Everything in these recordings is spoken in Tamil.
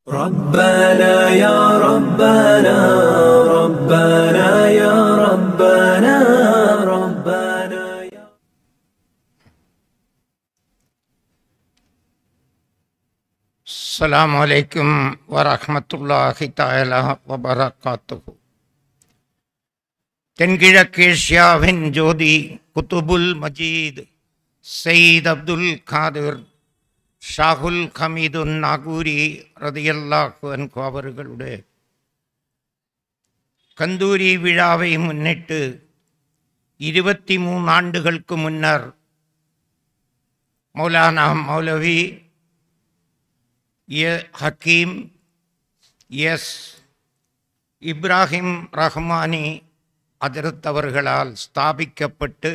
ربنا يا ربنا ربنا يا ربنا ربنا يا السلام عليكم ورحمة الله تعالى وبركاته. தென்கிழக்கேசியாவின் ஜோதி குத்துபுல் மஜீத் சயீத் அப்துல் காதிர் ஷாகுல் ஹமீதுன் நாகூரி ரதியல்லாஹு அன்ஹு அவர்களுடைய கந்தூரி விழாவை முன்னிட்டு 23 ஆண்டுகளுக்கு முன்னர் மௌலானா மௌலவி ஹக்கீம் எஸ் இப்ராஹிம் ரஹ்மானி ஹஜ்ரத் அவர்களால் ஸ்தாபிக்கப்பட்டு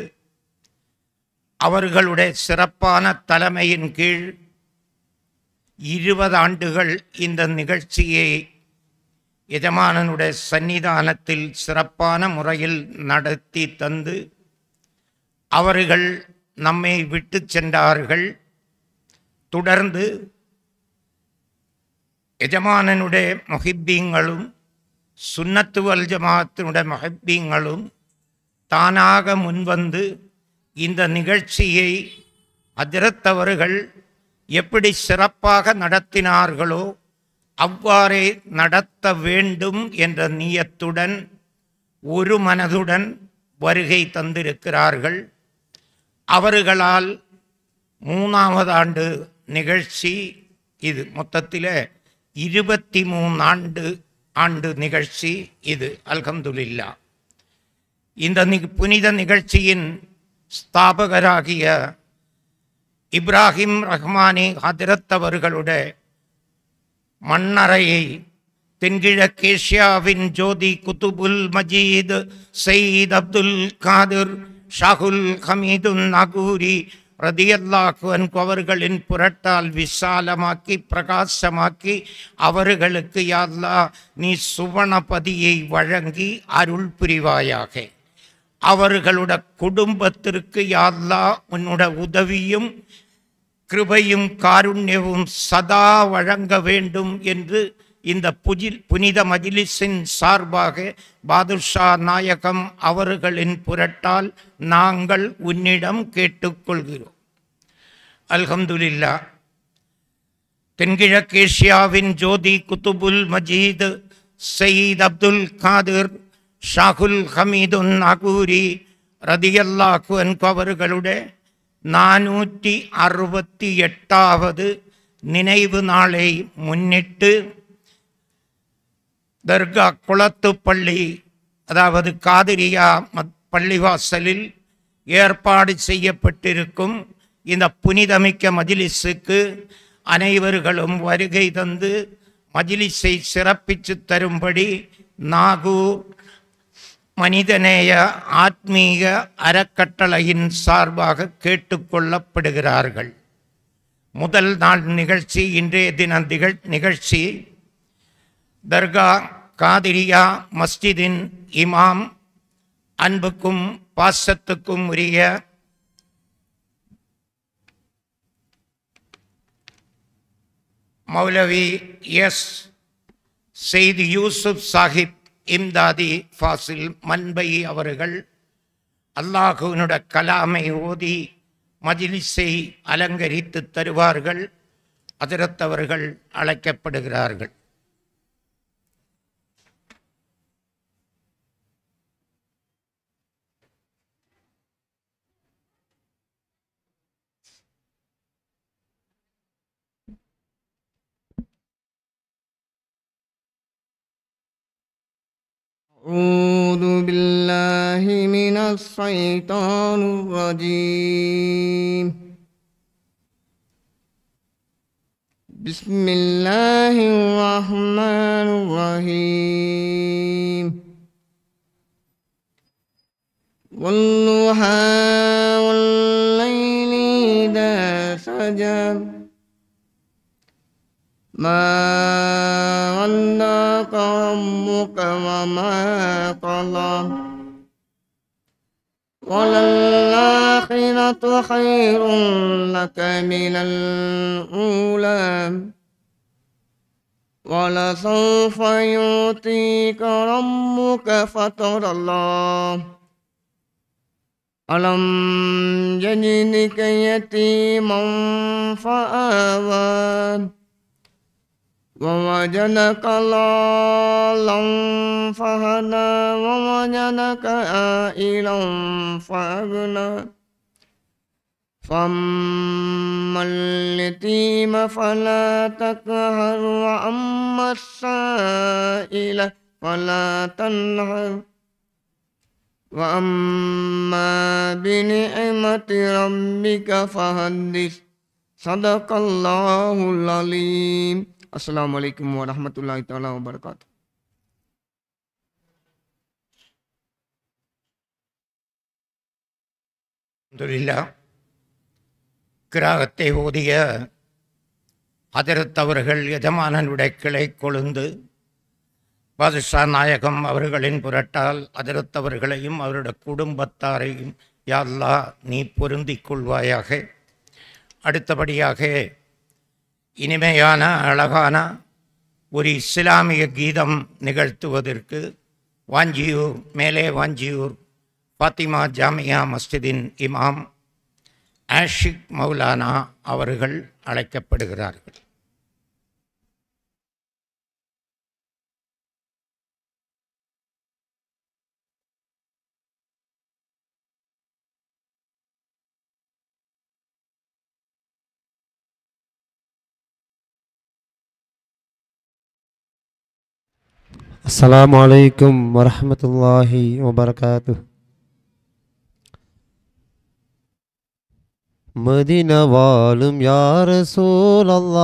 அவர்களுடைய சிறப்பான தலைமையின் கீழ் 20 ஆண்டுகள் இந்த நிகழ்ச்சியை எஜமானனுடைய சன்னிதானத்தில் சிறப்பான முறையில் நடத்தி தந்து அவர்கள் நம்மை விட்டு சென்றார்கள். தொடர்ந்து எஜமானனுடைய முஹிப்பீங்களும் சுன்னத்து வல் ஜமாஅத்தினுடைய முஹிப்பீங்களும் தானாக முன்வந்து இந்த நிகழ்ச்சியை ஹஜ்ரத் அவர்கள் எப்படி சிறப்பாக நடத்தினார்களோ அவ்வாறே நடத்த வேண்டும் என்ற நியத்துடன் ஒரு மனதுடன் வருகை தந்திருக்கிறார்கள். அவர்களால் 3வது ஆண்டு நிகழ்ச்சி இது. மொத்தத்தில் 23 ஆண்டு நிகழ்ச்சி இது. அல்ஹம்துலில்லாஹ். இந்த புனித நிகழ்ச்சியின் ஸ்தாபகராகிய இப்ராஹிம் ரஹ்மானி ஹஜ்ரத் அவர்களுடைய மண்ணறையை தென்கிழக்கேசியாவின் ஜோதி குத்துபுல் மஜீத் சயீத் அப்துல் காதிர் ஷாகுல் ஹமீதுன் நாகூரி ரதியல்லாஹு அன்ஹு அவர்களின் புரட்டால் விசாலமாக்கி பிரகாசமாக்கி அவர்களுக்கு யா அல்லாஹ் நீ சுவனபதியை வழங்கி அருள் புரிவாயாக. அவர்களுடைய குடும்பத்திற்கு யா அல்லாஹ் உன்னுடைய உதவியும் கிருபையும் காருண்யமும் சதா வழங்க வேண்டும் என்று இந்த புனித மஜ்லிஸின் சார்பாக பாதுஷா நாயகம் அவர்களின் புரட்டால் நாங்கள் உன்னிடம் கேட்டுக்கொள்கிறோம். அல்ஹம்துலில்லாஹ். தென்கிழக்கேசியாவின் ஜோதி குத்துபுல் மஜீத் சயீத் அப்துல் காதிர் ஷாகுல் ஹமீதுன் நாகூரி ரதியல்லாஹு அன்ஹு அவர்களுடைய 468வது நினைவு நாளை முன்னிட்டு தர்கா குளத்துப்பள்ளி அதாவது காதிரியா பள்ளிவாசலில் ஏற்பாடு செய்யப்பட்டிருக்கும் இந்த புனிதமிக்க மஜ்லிஸுக்கு அனைவர்களும் வருகை தந்து மஜ்லிஸை சிறப்பித்து தரும்படி நாகூர் மனிதநேய ஆத்மீக அறக்கட்டளையின் சார்பாக கேட்டுக்கொள்ளப்படுகிறார்கள். முதல் நாள் நிகழ்ச்சி இன்றைய தின நிகழ்ச்சி தர்கா காதிரியா மஸ்ஜிதின் இமாம் அன்புக்கும் பாசத்துக்கும் உரிய மௌலவி எஸ் சையத் யூசுப் சாஹிப் இம்தாதி ஃபாசில் மன்பை அவர்கள் அல்லாஹுவினுடைய கலாமை ஓதி மஜ்லிஸை அலங்கரித்து தருவார்கள். ஹஜ்ரத் அவர்கள் அழைக்கப்படுகிறார்கள். أعوذ بالله من الشيطان الرجيم. بسم الله الرحمن الرحيم. والضحى والليل إذا سجى ما ودعك ربك وما قلى وللآخرة خير لك من الأولى ولسوف يعطيك ربك فترضى ألم يجدك يتيما فآوى ووجدك ضالا فهدى ووجدك عائلا فأغنى فأما اليتيم فلا تقهر وأما السائل فلا تنهر وأما بنعمة ربك فحدث صدق الله العليم. Assalamualaikum warahmatullahi taala wabarakatuh. அல்ஹம்துலில்லாஹ். கிராகத்தை ஓதிய ஹதரத் அவர்கள் எஜமானனுடைய கிளை கொழுந்து பாதுஷா நாயகம் அவர்களின் புரட்டால் ஹதரத் அவர்களையும் அவருடைய குடும்பத்தாரையும் யா அல்லாஹ் நீ பொருந்திக் கொள்வாயாக. அடுத்தபடியாக இனிமையான அழகான ஒரு இஸ்லாமிய கீதம் நிகழ்த்துவதற்கு வாஞ்சியூர் மேலே வாஞ்சியூர் ஃபாத்திமா ஜாமியா மஸ்ஜிதின் இமாம் ஆஷிக் மௌலானா அவர்கள் அழைக்கப்படுகிறார்கள். அஸ்ஸலாமு அலைக்கும் வரஹ்மத்துல்லாஹி வபரகாத்துஹ். மதீனா வாழும் யா ரசூலல்லாஹ்,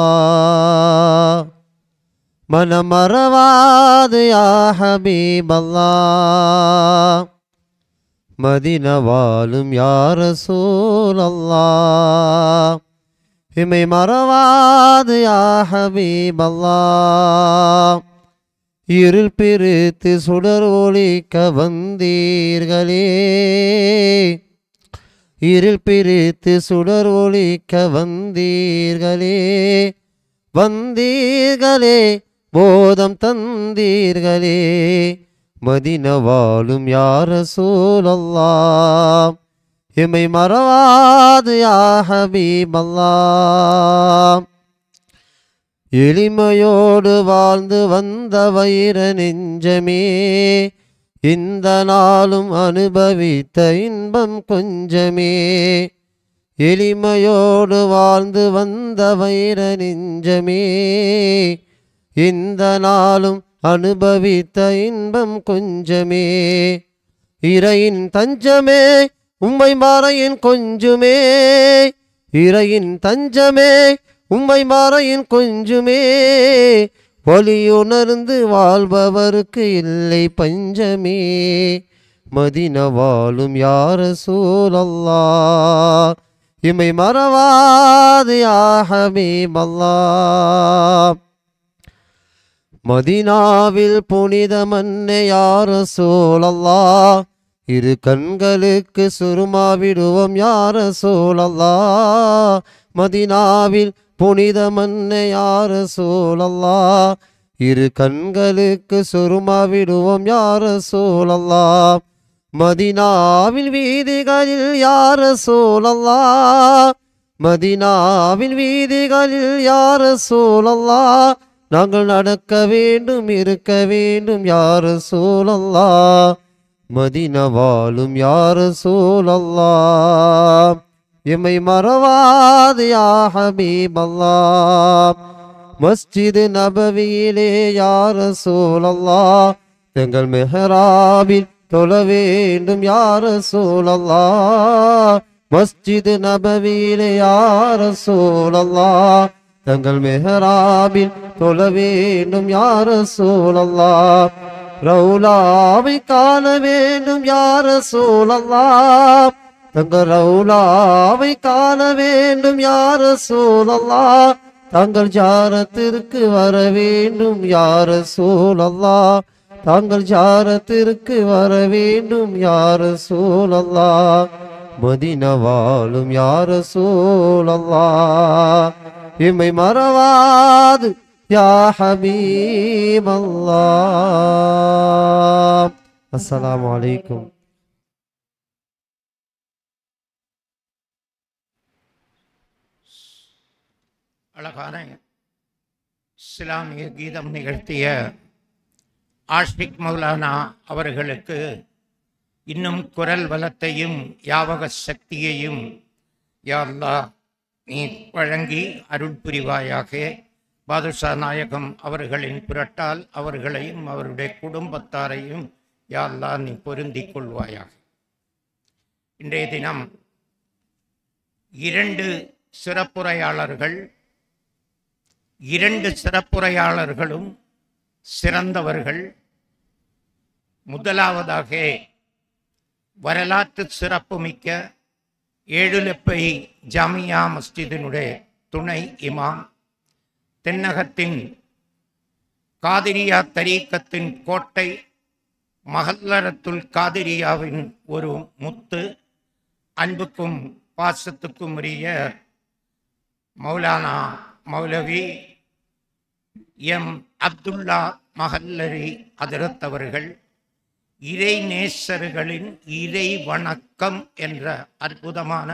மனமறவாது யா ஹபீபல்லாஹ். மதீனா வாழும் யா ரசூலல்லாஹ், இமை மறவாது யா ஹபீபல்லாஹ். இருள் பிரித்து சுடர் ஒளிக்க வந்தீர்களே, இருள் பிரித்து சுடர் ஒளிக்க வந்தீர்களே, வந்தீர்களே போதம் தந்தீர்களே. மதீனா வாழும் யா ரசூலல்லாஹ், எம்மை மறவாது யா ஹபீபல்லாஹ். எளிமையோடு வாழ்ந்து வந்த வைர நெஞ்சமே, இந்த நாளும் அனுபவித்த இன்பம் கொஞ்சமே. எளிமையோடு வாழ்ந்து வந்த வைர நெஞ்சமே, இந்த நாளும் அனுபவித்த இன்பம் கொஞ்சமே. இறையின் தஞ்சமே உம்மை மறையின் கொஞ்சுமே, இறையின் தஞ்சமே உம்மை மறையின் கொஞ்சுமே. ஒளியுணர்ந்து வாழ்பவருக்கு இல்லை பஞ்சமே. மதீனா வாழும் யா ரசூலல்லாஹ், இம்மை மறவாது யா ஹபீபல்லாஹ். மதீனாவில் புனித மன்னே யா ரசூலல்லாஹ், இரு கண்களுக்கு சுருமா விடுவோம் யா ரசூலல்லாஹ். மதீனாவில் புனித மன்னே யா ரசூலல்லாஹ், இரு கண்களுக்கு சுருமா விடுவோம் யா ரசூலல்லாஹ். மதீனாவில் வீதிகளில் யா ரசூலல்லாஹ், மதீனாவில் வீதிகளில் யா ரசூலல்லாஹ், நாங்கள் நடக்க வேண்டும் இருக்க வேண்டும் யா ரசூலல்லாஹ். மதீனா வாழும் யா ரசூலல்லாஹ், எம்மை மறவாது யா ஹபீபல்லாஹ். மஸ்ஜித் நபவியிலே யா ரசூலல்லாஹ், எங்கள் மெஹராபில் தொழ வேண்டும் யா ரசூலல்லாஹ். மஸ்ஜித் நபவியிலே யா ரசூலல்லாஹ், எங்கள் மெஹராபில் தொழ வேண்டும் யா ரசூலல்லாஹ். ரவுலாவை காண வேண்டும் யா ரசூலல்லாஹ், தங்கள் ரவுலாவை காண வேண்டும் யா ரசூலல்லாஹ். தாங்கள் ஜாரத்திற்கு வர வேண்டும் யா ரசூலல்லாஹ், தாங்கள் ஜாரத்திற்கு வர வேண்டும் யா ரசூலல்லாஹ். மதீனா வாழும் யா ரசூலல்லாஹ், எம்மை மறவாது يا حبيب الله. السلام عليكم. அழகான இஸ்லாமிய கீதம் நிகழ்த்திய ஆஷிக் மௌலானா அவர்களுக்கு இன்னும் குரல் வளத்தையும் யாவக சக்தியையும் யா அல்லாஹ் நீ வழங்கி அருள் புரிவாயாக. பாதுஷா நாயகம் அவர்களின் புரட்டால் அவர்களையும் அவருடைய குடும்பத்தாரையும் யா அல்லாஹ் நீ பொருந்திக் கொள்வாயாக. இன்றைய தினம் 2 சிறப்புரையாளர்கள், 2 சிறப்புரையாளர்களும் சிறந்தவர்கள். முதலாவதாக வரலாற்று சிறப்புமிக்க ஏழுலப்பை ஜாமியா மஸ்ஜிதினுடைய துணை இமாம், தென்னகத்தின் காதிரியா தரீக்கத்தின் கோட்டை மஹல்லரத்துல் காதிரியாவின் ஒரு முத்து, அன்புக்கும் பாசத்துக்கும் உரிய மௌலானா மௌலவி எம் அப்துல்லா மஹல்லரி ஹதரத் அவர்கள் இறை நேசர்களின் இறை வணக்கம் என்ற அற்புதமான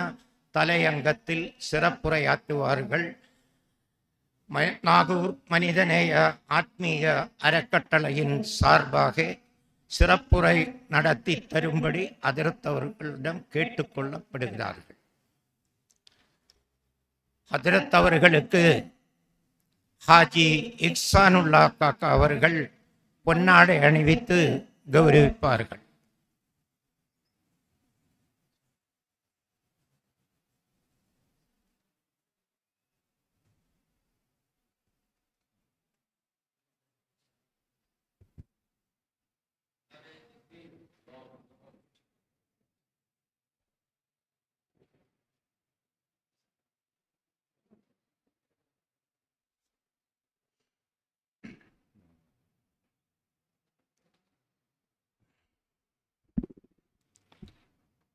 தலையங்கத்தில் சிறப்புரையாற்றுவார்கள். நாகூர் மனிதநேய ஆத்மீய அறக்கட்டளையின் சார்பாக சிறப்புரை நடத்தி தரும்படி ஹதரத் அவர்களிடம் கேட்டுக்கொள்ளப்படுகிறார்கள். ஹதரத் அவர்களுக்கு ஹாஜி இஹ்சானுல்லா காக்கா அவர்கள் பொன்னாடை அணிவித்து கௌரவிப்பார்கள்.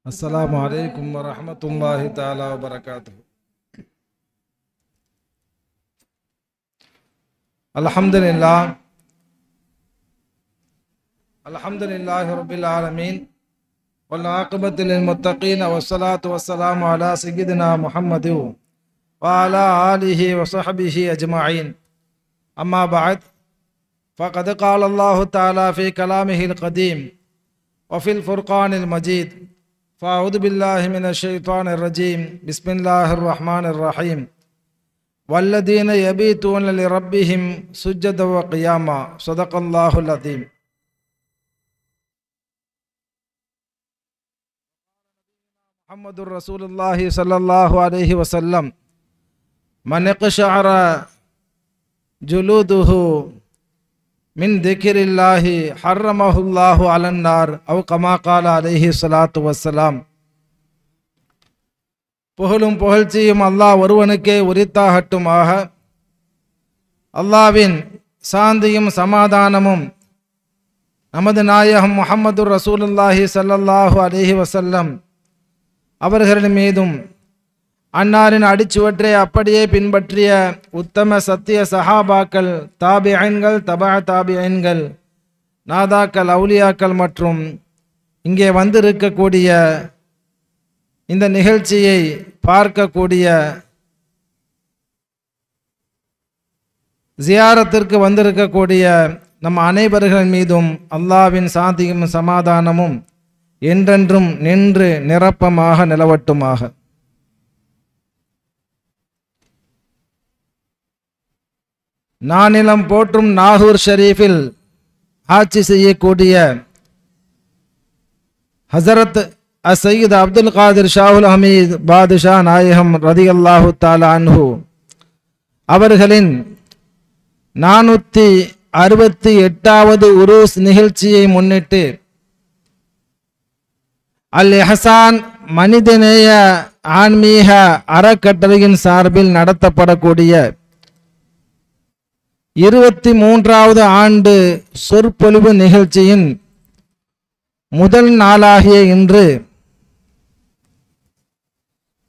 السلام عليكم ورحمة الله تعالى وبركاته. الحمد لله رب العالمين والعاقبة للمتقين والصلاة والسلام على سيدنا محمد وعلى آله وصحبه أجمعين. أما بعد، فقد قال الله تعالى في كلامه القديم وفي الفرقان المجيد: فأعوذ بالله من الشيطان الرجيم، بسم الله الرحمن الرحيم، والذين يبيتون لربهم سجدا وقياما. صدق الله العظيم. محمد رسول الله صلى الله عليه وسلم: من اقشعر جلوده من ذكر الله حرمه الله على النار أو كما قال عليه الصلاة والسلام. புகழும் புகழ்ச்சியும் அல்லாஹ் ஒருவனுக்கே உரித்தாகட்டுமாக. அல்லாஹ்வின் சாந்தியும் சமாதானமும் நமது நாயகம் முஹம்மது ரசூலுல்லாஹி ஸல்லல்லாஹு அலைஹி வஸல்லம் அவர்களின் மீதும், அன்னாரின் அடிச்சுவற்றை அப்படியே பின்பற்றிய உத்தம சத்திய சஹாபாக்கள், தாபிஐன்கள், தபா தாபிஐன்கள், நாதாக்கள், அவுலியாக்கள் மற்றும் இங்கே வந்திருக்கக்கூடிய இந்த நிகழ்ச்சியை பார்க்கக்கூடிய, ஜியாரத்திற்கு வந்திருக்கக்கூடிய நம் அனைவர்கள் மீதும் அல்லாஹ்வின் சாந்தியும் சமாதானமும் என்றென்றும் நின்று நிரப்பமாக நிலவட்டுமாக. நானிலம் போற்றும் நாகூர் ஷரீஃபில் ஆட்சி செய்யக்கூடிய ஹசரத் சையீத் அப்துல் காதிர் ஷாஹுல் ஹமீத் பாதுஷா நாயகம் ரதியல்லாஹு தஆலா அன்ஹு அவர்களின் 468வது உருஸ் நிகழ்ச்சியை முன்னிட்டு அல் இஹ்சான் மனிதநேய ஆன்மீக அறக்கட்டளையின் சார்பில் நடத்தப்படக்கூடிய 23வது ஆண்டு சொற்பொழிவு நிகழ்ச்சியின் முதல் நாளாகிய இன்று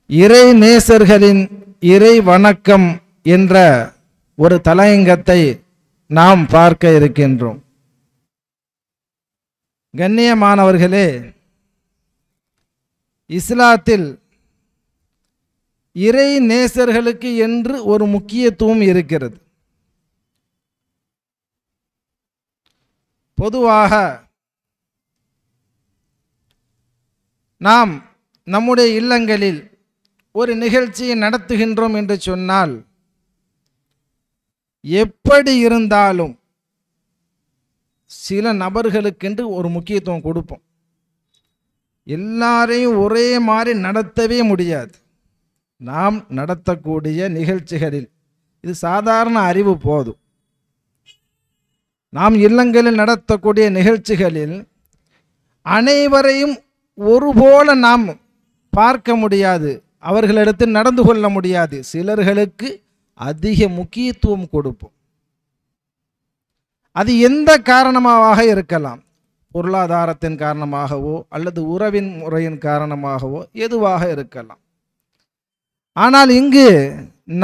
இறை நேசர்களின் இறை வணக்கம் என்ற ஒரு தலையங்கத்தை நாம் பார்க்க இருக்கின்றோம். கண்ணியமானவர்களே, இஸ்லாத்தில் இறை நேசர்களுக்கு என்று ஒரு முக்கியத்துவம் இருக்கிறது. பொதுவாக நாம் நம்முடைய இல்லங்களில் ஒரு நிகழ்ச்சியை நடத்துகின்றோம் என்று சொன்னால், எப்படி இருந்தாலும் சில நபர்களுக்கென்று ஒரு முக்கியத்துவம் கொடுப்போம். எல்லாரையும் ஒரே மாதிரி நடத்தவே முடியாது. நாம் நடத்தக்கூடிய நிகழ்ச்சிகளில் இது சாதாரண அறிவு போதும். நாம் இல்லங்களில் நடத்தக்கூடிய நிகழ்ச்சிகளில் அனைவரையும் ஒருபோல நாம் பார்க்க முடியாது, அவர்களிடத்தில் நடந்து கொள்ள முடியாது. சிலர்களுக்கு அதிக முக்கியத்துவம் கொடுப்போம். அது எந்த காரணமாக இருக்கலாம், பொருளாதாரத்தின் காரணமாகவோ அல்லது உறவின் முறையின் காரணமாகவோ எதுவாக இருக்கலாம். ஆனால் இங்கு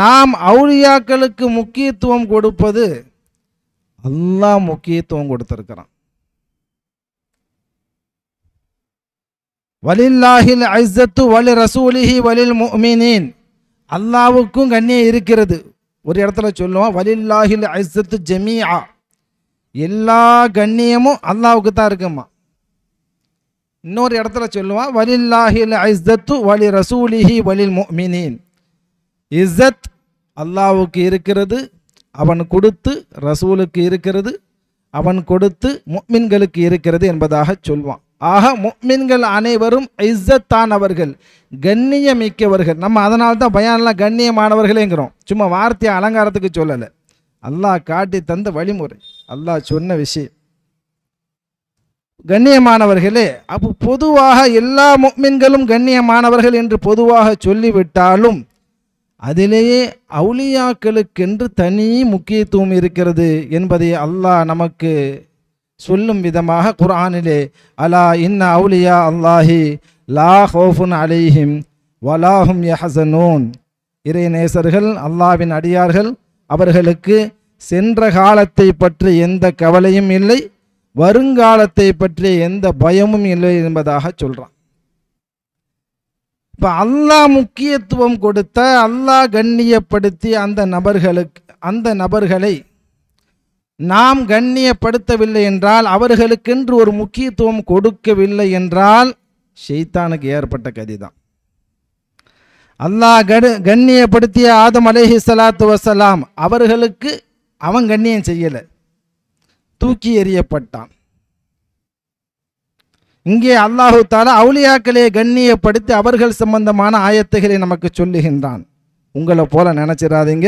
நாம் அவுலியாக்களுக்கு முக்கியத்துவம் கொடுப்பது அல்லாஹ் முக்கியத்துவம் கொடுத்திருக்கிறான். வலில்லாஹில் ஐஸத்து வலி ரசூலிஹி வலில் முஃமினீன். அல்லாஹ்வுக்கும் கண்ணியம் இருக்கிறது. ஒரு இடத்துல சொல்லுவோம் வலில்லாஹில் ஐஸத்து ஜமீஆ, எல்லா கண்ணியமும் அல்லாஹ்வுக்கு தான் இருக்குமா. இன்னொரு இடத்துல சொல்லுவான் வலில்லாஹில் ஐஸத்து வலி ரசூலிஹி வலில் முஃமினீன். இஸ்ஸத் அல்லாஹ்வுக்கு இருக்கிறது, அவன் கொடுத்து ரசூலுக்கு இருக்கிறது, அவன் கொடுத்து முஃமின்களுக்கு இருக்கிறது என்பதாக சொல்வான். ஆக முஃமின்கள் அனைவரும் இஸ்ஸத்தானவர்கள், கண்ணியமிக்கவர்கள். நம்ம அதனால தான் பயான்லாம் கண்ணியமானவர்களேங்கிறோம், சும்மா வார்த்தையை அலங்காரத்துக்கு சொல்லலை. அல்லாஹ் காட்டி தந்த வழிமுறை, அல்லாஹ் சொன்ன விஷயம். கண்ணியமானவர்களே, அப்போ பொதுவாக எல்லா முஃமின்களும் கண்ணியமானவர்கள் என்று பொதுவாக சொல்லிவிட்டாலும் அதிலேயே அவுலியாக்களுக்கென்று தனி முக்கியத்துவம் இருக்கிறது என்பதை அல்லாஹ் நமக்கு சொல்லும் விதமாக குர்ஆனிலே அலா இன்ன அவுலியா அல்லாஹி லா ஹௌஃபுன் அலைஹிம் வலாஹும் யஹ்ஸனூன். இறை நேசர்கள், அல்லாஹ்வின் அடியார்கள், அவர்களுக்கு சென்ற காலத்தை பற்றி எந்த கவலையும் இல்லை, வருங்காலத்தை பற்றி எந்த பயமும் இல்லை என்பதாக சொல்கிறான். இப்போ அல்லாஹ் முக்கியத்துவம் கொடுத்த, அல்லாஹ் கண்ணியப்படுத்தி அந்த நபர்களை நாம் கண்ணியப்படுத்தவில்லை என்றால், அவர்களுக்கென்று ஒரு முக்கியத்துவம் கொடுக்கவில்லை என்றால் ஷைத்தானுக்கு ஏற்பட்ட கதிதான். அல்லாஹ் கண்ணியப்படுத்திய ஆதம் அலைஹிஸ்ஸலாத்து வஸ்ஸலாம் அவர்களுக்கு அவன் கண்ணியம் செய்யலை, தூக்கி எறியப்பட்டான். இங்கே அல்லாஹு தஆலா அவுலியாக்களை கண்ணியப்படுத்தி அவர்கள் சம்பந்தமான ஆயத்துகளை நமக்கு சொல்லுகின்றான். உங்களை போல நினைச்சிடாதீங்க,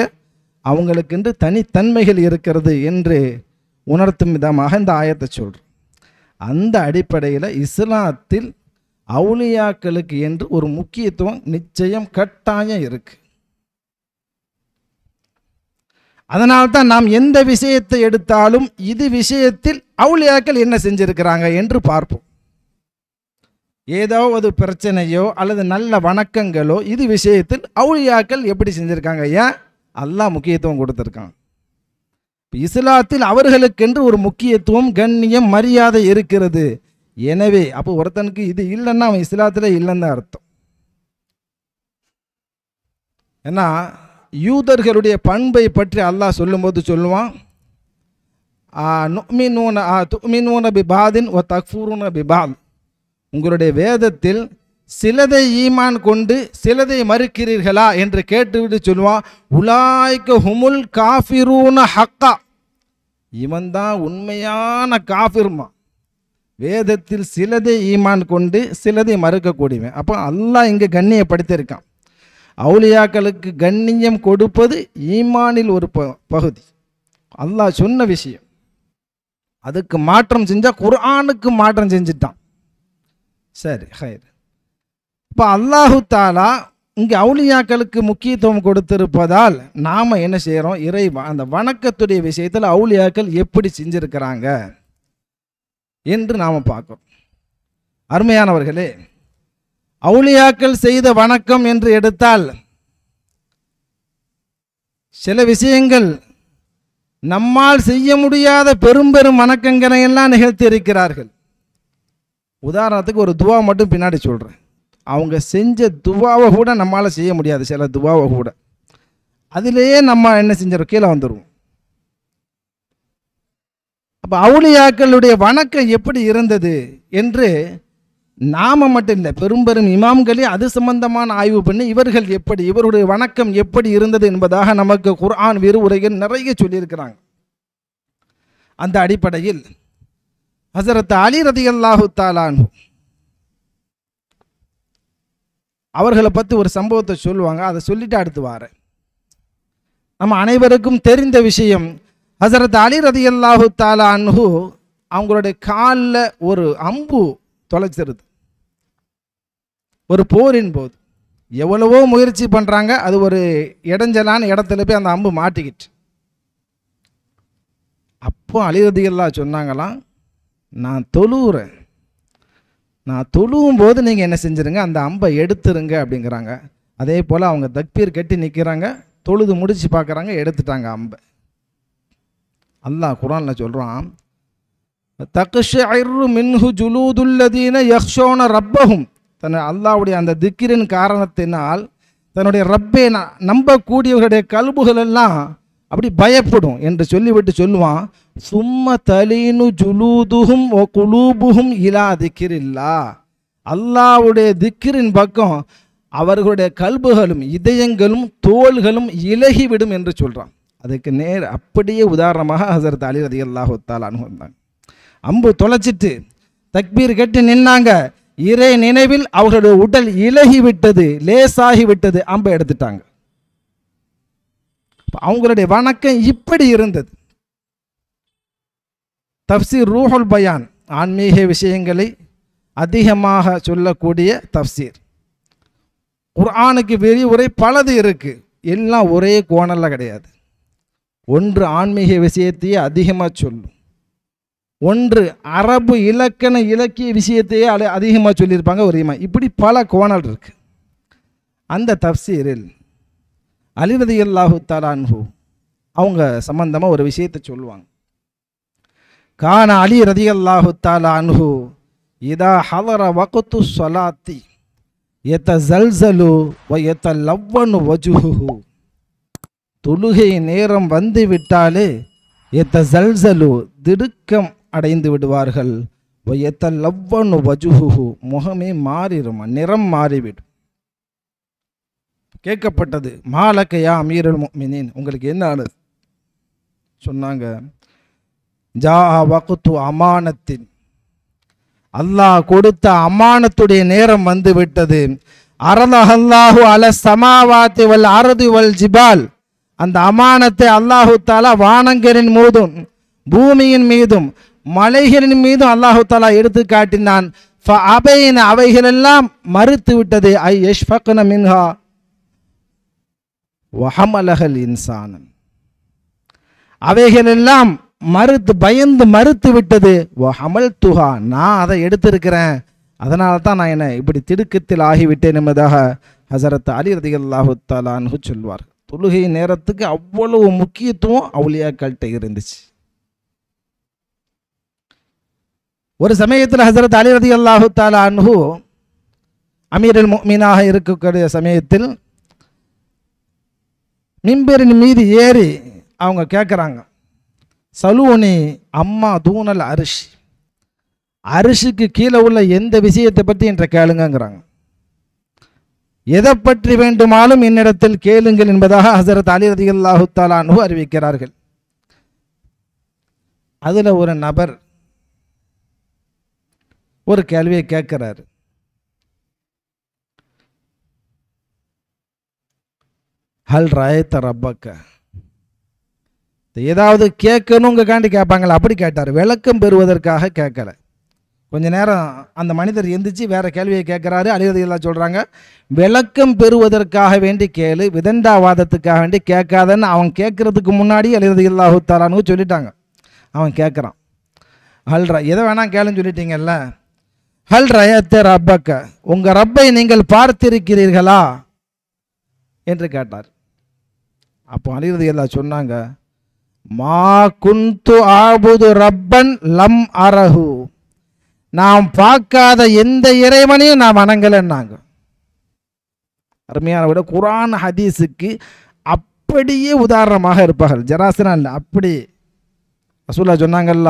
அவங்களுக்கென்று தனித்தன்மைகள் இருக்கிறது என்று உணர்த்தும் விதமாக இந்த ஆயத்தை சொல்கிறோம். அந்த அடிப்படையில் இஸ்லாத்தில் அவுலியாக்களுக்கு என்று ஒரு முக்கியத்துவம் நிச்சயம் கட்டாயம் இருக்கு. அதனால்தான் நாம் எந்த விஷயத்தை எடுத்தாலும் இது விஷயத்தில் அவுலியாக்கள் என்ன செஞ்சிருக்கிறாங்க என்று பார்ப்போம். ஏதோ ஒரு பிரச்சனையோ அல்லது நல்ல வணக்கங்களோ இது விஷயத்தில் அவுலியாக்கள் எப்படி செஞ்சிருக்காங்க, ஏன் அல்லாஹ் முக்கியத்துவம் கொடுத்துருக்காங்க. இஸ்லாத்தில் அவர்களுக்கென்று ஒரு முக்கியத்துவம், கண்ணியம், மரியாதை இருக்கிறது. எனவே அப்போ ஒருத்தனுக்கு இது இல்லைன்னா அவன் இஸ்லாத்தில் இல்லைன்னு தான் அர்த்தம். ஏன்னா யூதர்களுடைய பண்பை பற்றி அல்லாஹ் சொல்லும்போது சொல்லுவான் துமினூன பிபாதின் ஒ தக்ஃபூருன பிபாத். உங்களுடைய வேதத்தில் சிலதை ஈமான் கொண்டு சிலதை மறுக்கிறீர்களா என்று கேட்டுவிட்டு சொல்லுவான் உலாய்க ஹுமுல் காஃபிரூன ஹக்கா. இவன் தான் உண்மையான காஃபிர்மா. வேதத்தில் சிலதை ஈமான் கொண்டு சிலதை மறுக்கக்கூடியவன். அப்போ அல்லாஹ் இங்கே கண்ணியப்படுத்தியிருக்கான். அவுலியாக்களுக்கு கண்ணியம் கொடுப்பது ஈமானில் ஒரு பகுதி, அல்லாஹ் சொன்ன விஷயம். அதுக்கு மாற்றம் செஞ்சால் குர்ஆனுக்கு மாற்றம் செஞ்சிட்டான். சரி, ஹைர். இப்போ அல்லாஹு தாலா இங்கே அவுலியாக்களுக்கு முக்கியத்துவம் கொடுத்திருப்பதால் நாம் என்ன செய்கிறோம், அந்த வணக்கத்துடைய விஷயத்தில் அவுலியாக்கள் எப்படி செஞ்சிருக்கிறாங்க என்று நாம் பார்க்கிறோம். அருமையானவர்களே, அவுலியாக்கள் செய்த வணக்கம் என்று எடுத்தால் சில விஷயங்கள் நம்மால் செய்ய முடியாத பெரும் பெரும் வணக்கங்களை எல்லாம் நிகழ்த்தி இருக்கிறார்கள். உதாரணத்துக்கு ஒரு துவா மட்டும் பின்னாடி சொல்கிறேன். அவங்க செஞ்ச துவாவை கூட நம்மளால் செய்ய முடியாது, சில துவாவை கூட. அதிலேயே நம்ம என்ன செஞ்சிடும், கீழே வந்துடுவோம். அப்போ அவுலியாக்களுடைய வணக்கம் எப்படி இருந்தது என்று நாம மட்டும் இல்லை, பெரும் பெரும் இமாம்களே அது சம்பந்தமான ஆய்வு பண்ணி இவர்கள் எப்படி, இவருடைய வணக்கம் எப்படி இருந்தது என்பதாக நமக்கு குர்ஆன் விரிவுரைகள் நிறைய சொல்லியிருக்கிறாங்க. அந்த அடிப்படையில் ஹஸரத் அலி ரலியல்லாஹு தஆலா அன்ஹு அவர்களை பற்றி ஒரு சம்பவத்தை சொல்லுவாங்க. அதை சொல்லிட்டு அடுத்து வாரேன். நம்ம அனைவருக்கும் தெரிந்த விஷயம், ஹஸரத் அலி ரலியல்லாஹு தஆலா அன்ஹு அவங்களுடைய காலில் ஒரு அம்பு தொலைச்சிருது. ஒரு போரின் போது எவ்வளவோ முயற்சி பண்ணுறாங்க, அது ஒரு இடைஞ்சலான இடத்துல போய் அந்த அம்பு மாட்டிக்கிட்டு. அப்போ அலி ரலியல்லாஹு சொன்னாங்களாம், நான் தொழுகிறேன், நான் தொழுவும் போது நீங்கள் என்ன செஞ்சுருங்க, அந்த அம்பை எடுத்துருங்க அப்படிங்கிறாங்க. அதே போல் அவங்க தக்பீர் கட்டி நிற்கிறாங்க, தொழுது முடிச்சு பார்க்குறாங்க, எடுத்துட்டாங்க அம்பை. அல்லாஹ் குர்ஆனில் சொல்கிறான், தக்ஷஇரு மின்ஹு ஜுலூதுல்லதீன யக்ஷோன ரப்பஹும். அல்லாஹ்வுடைய அந்த திக்ரின் காரணத்தினால் தன்னுடைய ரப்பை நம்பக்கூடியவர்களுடைய கல்புகள் எல்லாம் அப்படி பயப்படும் என்று சொல்லிவிட்டு சொல்லுவான், சும்ம தலீனு ஜுலூதுஹும் ஒ குலூபுஹும் இலா திக்ரில்லா. அல்லாஹ்வுடைய திக்ரின் பக்கம் அவர்களுடைய கல்புகளும் இதயங்களும் தோள்களும் இலகிவிடும் என்று சொல்கிறான். அதுக்கு நேர் அப்படியே உதாரணமாக ஹஸரத் அலி ரலியல்லாஹு தஆலா அன்ஹு வந்தாங்க. அம்பு தொலைச்சிட்டு தக்பீர் கட்டி நின்னாங்க. இறை நினைவில் அவர்களுடைய உடல் இலகி விட்டது, லேசாகி விட்டது, அம்பை எடுத்துட்டாங்க. அவங்களுடைய வணக்கம் இப்படி இருந்தது. தஃப்சீர் ரூஹுல் பயான், ஆன்மீக விஷயங்களை அதிகமாக சொல்லக்கூடிய தஃப்சீர். குர்ஆனுக்கு விரிவுரை பலது இருக்கு, எல்லாம் ஒரே கோணல்ல கிடையாது. ஒன்று ஆன்மீக விஷயத்தையே அதிகமாக சொல்லும், ஒன்று அரபு இலக்கண இலக்கிய விஷயத்தையே அதிகமாக சொல்லியிருப்பாங்க ஒரு இமாம். இப்படி பல கோணல் இருக்கு. அந்த தஃப்சீரில் அலி ரலியல்லாஹு தஆலா அன்ஹு அவங்க சம்பந்தமாக ஒரு விஷயத்தை சொல்லுவாங்க. கான அலி ரலியல்லாஹு தஆலா அன்ஹு இதா ஹலர வக்து ஸலாத்தி யதஸல்ஸலு வ யதலவ்வனு வஜ்ஹுஹு. தொழுகை நேரம் வந்து விட்டாலே யதஸல்ஸலு திடுக்கம் அடைந்து விடுவார்கள், வ யதலவ்வனு வஜ்ஹுஹு முகமே மாறிடும், நிறம் மாறிவிடும். கேட்கப்பட்டது, மாலக்க யா அமீருல் முஃமினீன், உங்களுக்கு என்ன ஆனது? சொன்னாங்க, ஜா வக்து அமானத்தின், அல்லாஹ் கொடுத்த அமானத்துடைய நேரம் வந்து விட்டது. அரலஹல்லாஹு அல சமாவாத்தி வல் அர்தி வல் ஜிபால், அந்த அமானத்தை அல்லாஹு தஆலா வானங்களின் மீதும் பூமியின் மீதும் மலைகளின் மீதும் அல்லாஹு தஆலா எடுத்து காட்டினான். ஃபஅபைன, அவைகளெல்லாம் மறுத்து விட்டது. ஐ யஷ்ஃபக்ன மின்ஹா வஹமலஹல் இன்சான், அவைகளெல்லாம் மறுத்து பயந்து மறுத்து விட்டது. வஹமல் துஹா, நான் அதை எடுத்திருக்கிறேன், அதனால தான் நான் என்ன இப்படி திடுக்கத்தில் ஆகிவிட்டேன் என்பதாக ஹஸரத் அலி ரலியல்லாஹு தஆலா அன்ஹு சொல்வார். தொழுகை நேரத்துக்கு அவ்வளவு முக்கியத்துவம் அவுலியாக்கள்கிட்ட இருந்துச்சு. ஒரு சமயத்தில் ஹஸரத் அலி ரலியல்லாஹு தஆலா அன்ஹு அமீருல் முஃமினாக இருக்கக்கூடிய சமயத்தில் மிம்பரின் மீது ஏறி அவங்க கேட்குறாங்க, சலூனி அம்மா தூனல் அரிஷ், அரிஷுக்கு கீழே உள்ள எந்த விஷயத்தை பற்றி என்ற கேளுங்கிறாங்க. எதை பற்றி வேண்டுமாலும் என்னிடத்தில் கேளுங்கள் என்பதாக ஹஸரத் அலி ரலியல்லாஹு தஆலா அன்ஹு அறிவிக்கிறார்கள். அதில் ஒரு நபர் ஒரு கேள்வியை கேட்கிறார். ஹல் ராயத்த ரப்பக்க, ஏதாவது கேட்கணுங்காண்டி கேட்பாங்களா, அப்படி கேட்டார். விளக்கம் பெறுவதற்காக கேட்கல. கொஞ்ச நேரம் அந்த மனிதர் எந்திரிச்சு வேற கேள்வியை கேட்குறாரு. அலி ரலியல்லாஹு சொல்கிறாங்க, விளக்கம் பெறுவதற்காக வேண்டி கேளு, விதண்டாவாதத்துக்காக வேண்டி கேட்காதன்னு அவன் கேட்கறதுக்கு முன்னாடி அலி ரலியல்லாஹு தஆலான்னு சொல்லிட்டாங்க. அவன் கேட்குறான், ஹல்ரா, எதை வேணாம் கேளுன்னு சொல்லிட்டீங்கல்ல, ஹல் ரயத்த ரப்பக்க, உங்கள் ரப்பை நீங்கள் பார்த்திருக்கிறீர்களா என்று கேட்டார். அப்போ அலி ரலியல்லாஹு சொன்னாங்க, மா குந்து ஆபுது ரப்பன் லம் அரஹு, நாம் பார்க்காத எந்த இறைவனையும் நாம் வணங்கலைன்னாங்க. அருமையான விட குர்ஆன் ஹதீஸுக்கு அப்படியே உதாரணமாக இருப்பார்கள். ஜராசனா இல்லை, அப்படி ரசூலுல்லாஹ் சொன்னாங்கல்ல,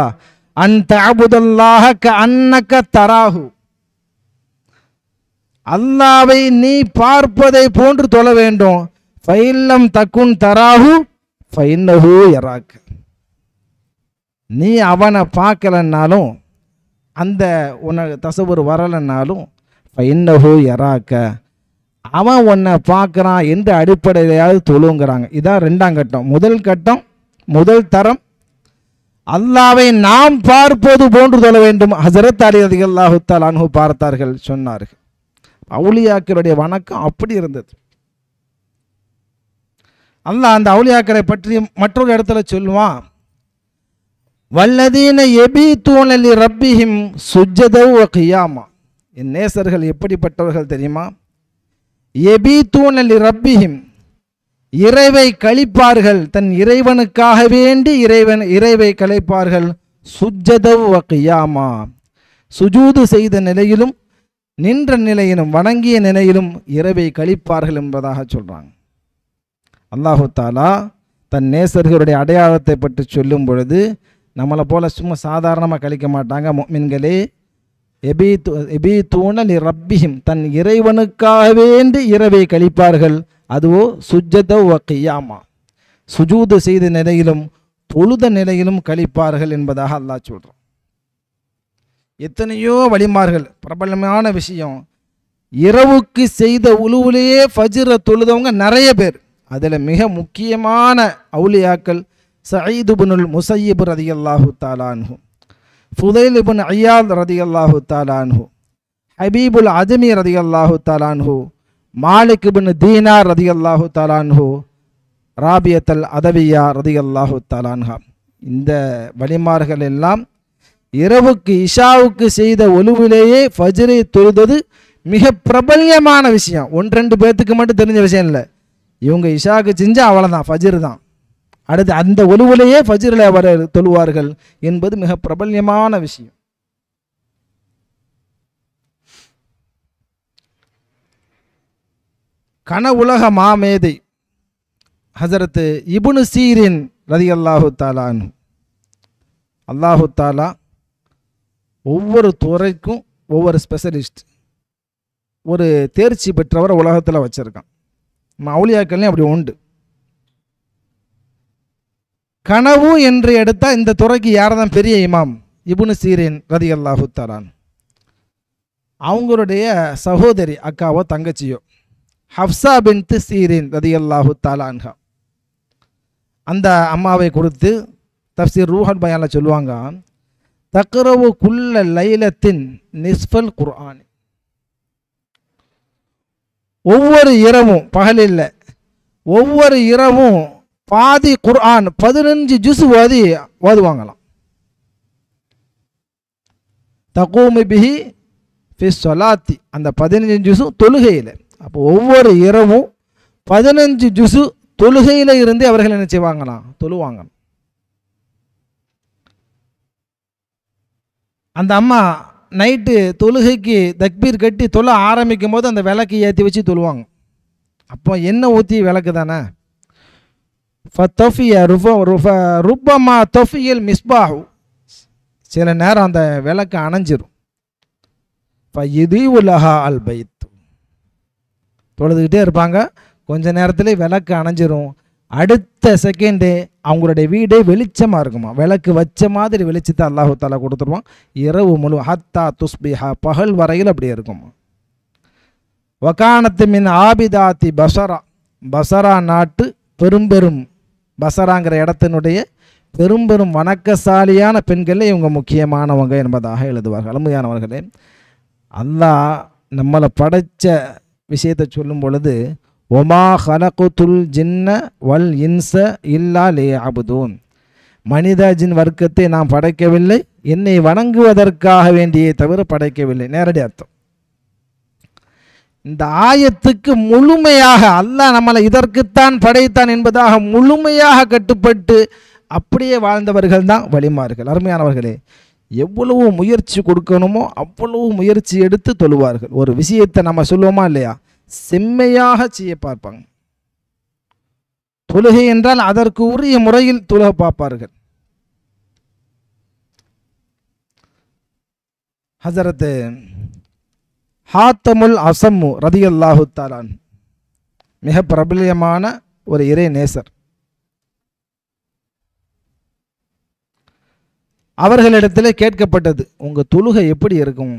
அன்த அபுதல்லாஹ கஅன்னக தராஹு, அல்லாவை நீ பார்ப்பதை போன்று தொழ வேண்டும். ஃபைல்லம் தக்குன் தராஹு ஃபைன்னஹு யராக், நீ அவனை பார்க்கலன்னாலும், அந்த உனக்கு தசவுர் வரலைன்னாலும், ஃபைன்னஹு யராக்க, அவன் உன்னை பார்க்குறான் என்ற அடிப்படையிலையாவது தொழுங்கிறாங்க. இதான் ரெண்டாம் கட்டம். முதல் கட்டம், முதல் தரம், அல்லாவை நாம் பார்ப்பது போன்று தொழ வேண்டும். ஹஸரத் அலி ரலியல்லாஹு தஆலா அன்ஹு பார்த்தார்கள், சொன்னார்கள். அவுலியாக்களுடைய வணக்கம் அப்படி இருந்தது. அல்லாஹ் அந்த அவுலியாக்களை பற்றி மற்றொரு இடத்துல சொல்லுவான், வல்லதீன யபீதூன லி ரப்பிஹிம் சுஜ்ஜதவ் வ கியாமா. என் நேசர்கள் எப்படிப்பட்டவர்கள் தெரியுமா? யபீதூன லி ரப்பிஹிம், இறைவை கழிப்பார்கள், தன் இறைவனுக்காக வேண்டி இறைவை கழிப்பார்கள். சுஜ்ஜதவ் வ கியாமா, சுஜூது செய்த நிலையிலும் நின்ற நிலையிலும் வணங்கிய நிலையிலும் இறைவை கழிப்பார்கள் என்பதாக சொல்றாங்க. அல்லாஹு தாலா தன் நேசர்களுடைய அடையாளத்தை பற்றி சொல்லும் பொழுது நம்மளை போல சும்மா சாதாரணமாக கழிக்க மாட்டாங்க. முஃமின்களே, எபீதூன லி ரப்பிஹிம், தன் இறைவனுக்காக வேண்டி இரவை கழிப்பார்கள். அதுவோ சுஜ்ஜதவ் வ கியாமா, சுஜூது செய்த நிலையிலும் தொழுத நிலையிலும் கழிப்பார்கள் என்பதாக அல்லாஹ் சொல்கிறான். எத்தனையோ வழிமார்கள், பிரபலமான விஷயம், இரவுக்கு செய்த உழுவுலேயே ஃபஜ்ர தொழுதவங்க நிறைய பேர். அதில் மிக முக்கியமான அவுலியாக்கள் சயீத் இப்னுல் முஸய்யிப் ரலியல்லாஹு தஆலா அன்ஹு, ஃபுதைல் இப்னு ஐயாத் ரலியல்லாஹு தஆலா அன்ஹு, ஹபீபுல் அஜமி ரலியல்லாஹு தஆலா அன்ஹு, மாலிக் இப்னு தீனார் ரலியல்லாஹு தஆலா அன்ஹு, ராபியத்துல் அதவியா ரலியல்லாஹு தஆலா அன்ஹா. இந்த வழிமார்கள் எல்லாம் இரவுக்கு இஷாவுக்கு செய்த ஒலுவிலேயே ஃபஜ்ரை தொழுதது மிக பிரபல்யமான விஷயம். ஒன்று ரெண்டு பேர்த்துக்கு மட்டும் தெரிஞ்ச விஷயம் இல்லை. இவங்க இஷாவுக்கு செஞ்சா அவ்வளோதான், ஃபஜ்ர் தான். அடுத்து அந்த ஒலுவிலேயே ஃபஜ்ரில் அவர் தொழுவார்கள் என்பது மிக பிரபல்யமான விஷயம். கனவுலக மாமேதை ஹஸரத் இப்னு சீரின் ரலியல்லாஹு தஆலா அன்ஹு, அல்லாஹு தாலா ஒவ்வொரு துறைக்கும் ஒவ்வொரு ஸ்பெஷலிஸ்ட், ஒரு தேர்ச்சி பெற்றவரை உலகத்தில் வச்சுருக்கான். அவுலியாக்கள்லையும் அப்படி உண்டு. கனவு என்று எடுத்தால் இந்த துறைக்கு யார் தான் பெரிய இமாம்? இப்னு சீரின் ரலியல்லாஹு தஆலா அன்ஹு. அவங்களுடைய சகோதரி, அக்காவோ தங்கச்சியோ, ஹஃப்ஸா பின்த் சீரின் ரலியல்லாஹு தஆலா அன்ஹா, அந்த அம்மாவை கொடுத்து தஃப்சீர் ரூஹல் பயானில் சொல்லுவாங்க, தக்ரவு குல்ல லைலத்தின் நிஸ்ஃபல் குர்ஆன், ஒவ்வொரு இரவும், பகலில் ஒவ்வொரு இரவும் பாதி குர்ஆன் 15 ஜுஸ் ஓதுவாங்களாம். தகூமி பிஹி ஃபி ஸலாத்தி, அந்த 15 ஜுஸ் தொழுகையில். அப்போ ஒவ்வொரு இரவும் 15 ஜுஸ் தொழுகையில் இருந்து அவர்கள் என்ன செய்வாங்களாம்? தொழுவாங்க. அந்த அம்மா நைட்டு தொழுகைக்கு தக்பீர் கட்டி தொழ ஆரம்பிக்கும் போது அந்த விளக்கு ஏற்றி வச்சு தொழுவாங்க. அப்போ எண்ணெய் ஊற்றி விளக்கு தானே. ருப்பமா தொஃபியல் மிஸ்பாஹு, சில நேரம் அந்த விளக்கு அணைஞ்சிரும். இது உலஹா அல் பைத், தொழுதுகிட்டே இருப்பாங்க, கொஞ்ச நேரத்துல விளக்கு அணைஞ்சிரும். அடுத்த செகண்டே அவங்களுடைய வீடே வெளிச்சமாக இருக்குமா, விளக்கு வச்ச மாதிரி வெளிச்சத்தை அல்லாஹு தாலா கொடுத்துருவான். இரவு முழு ஹத்தா துஸ்பிஹா, பகல் வரையில் அப்படியே இருக்குமா. வகானத்து மின் ஆபிதாத்தி பசரா, பசரா நாட்டு பெரும்பெரும், பசராங்கிற இடத்தினுடைய பெரும்பெரும் வணக்கசாலியான பெண்களே இவங்க முக்கியமானவங்க என்பதாக எழுதுவார்கள். அருமையானவர்களே, அல்லாஹ் நம்மளை படைச்ச விஷயத்தை சொல்லும் பொழுது, ஒமா ஹலகுத்துல் ஜின்ன வல் இன்ச இல்லா லியஅபுதூன், மனித ஜின் வர்க்கத்தை நாம் படைக்கவில்லை, என்னை வணங்குவதற்காக வேண்டியே தவிர படைக்கவில்லை. நேரடி அர்த்தம். இந்த ஆயத்துக்கு முழுமையாக அல்லாஹ் நம்மளை இதற்குத்தான் படைத்தான் என்பதாக முழுமையாக கட்டுப்பட்டு அப்படியே வாழ்ந்தவர்கள் தான் வலிமார்கள். அருமையானவர்களே, எவ்வளவு முயற்சி கொடுக்கணுமோ அவ்வளவு முயற்சி எடுத்து தொழுவார்கள். ஒரு விஷயத்தை நம்ம சொல்லுவோமா இல்லையா, செம்மையாக செய்ய பார்ப்பாங்க. தொழுகை என்றால் அதற்கு உரிய முறையில் தொழுக பார்ப்பார்கள். ஹஸரத் ஹாத்தமுல் அஸம்மு ரதியல்லாஹு தஆலா மிக பிரபல்யமான ஒரு இறை நேசர். அவர்களிடத்தில் கேட்கப்பட்டது, உங்க தொழுகை எப்படி இருக்கும்?